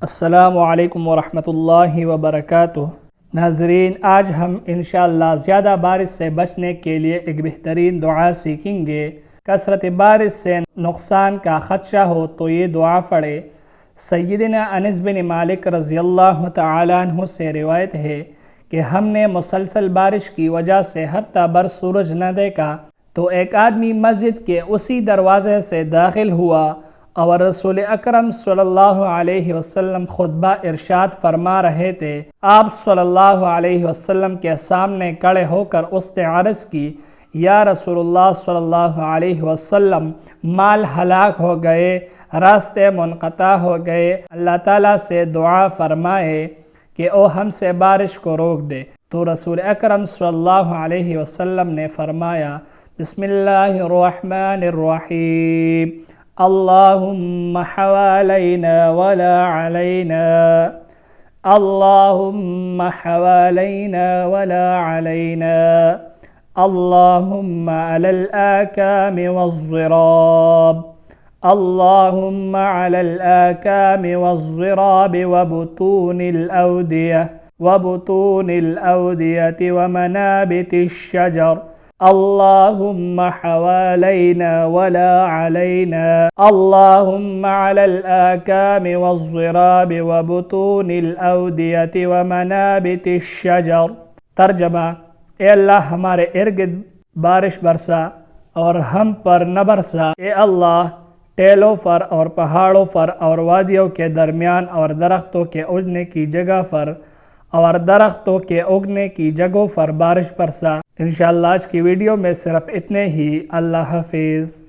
अस्सलामु अलैकुम वरहमतुल्लाहि वबरकातुह। नाज़रीन, आज हम इंशाअल्लाह ज़्यादा बारिश से बचने के लिए एक बेहतरीन दुआ सीखेंगे। कसरत बारिश से नुकसान का ख़दशा हो तो ये दुआ पढ़े। सय्यदना अनस बिन मालिक रज़ियल्लाहु तआला अन्हु से रिवायत है कि हमने मुसलसल बारिश की वजह से हत्ता भर सूरज न देखा तो एक आदमी मस्जिद के उसी दरवाज़े से दाखिल हुआ और रसूल अकरम सल्लल्लाहु अलैहि वसल्लम खुतबा इरशाद फरमा रहे थे। आप सल्लल्लाहु अलैहि वसल्लम के सामने खड़े होकर उसने अर्ज़ की, या रसूलुल्लाह सल्लल्लाहु अलैहि वसल्लम, माल हलाक हो गए, रास्ते मुनक़ता हो गए, अल्लाह ताला से दुआ फरमाए कि ओ हमसे बारिश को रोक दे। तो रसूल अकरम सल्लल्लाहु अलैहि वसल्लम ने फरमाया, बिस्मिल्लाहिर्रहमानिर्रहीम, अल्लाहुम्मा हवालैना वला अलैना, अल्लाहुम्मा हवालैना वला अलैना, अल्लाहुम्मा अलल आकामि वज़्ज़िराब, अल्लाहुम्मा अलल आकामि वज़्ज़िराब वबुतूनिल अवदियति वमनाबितिश शजर, अल्लाहुम्मा हवालैना वला अलैना, अल्लाहुम्मा अलल आकामि वज़्ज़िराब वबुतूनिल अवदियति वमनाबितिश शजर। तर्जमा: ए अल्लाह, हमारे इर्गिर्द बारिश बरसा और हम पर न बरसा। ए अल्लाह, टेलों पर और पहाड़ों पर और वादियों के दरमियान और दरख्तों के उगने की जगह पर और दरख्तों के उगने की जगहों पर बारिश बरसा। इंशाअल्लाह आज की वीडियो में सिर्फ इतने ही। अल्लाह हाफिज़।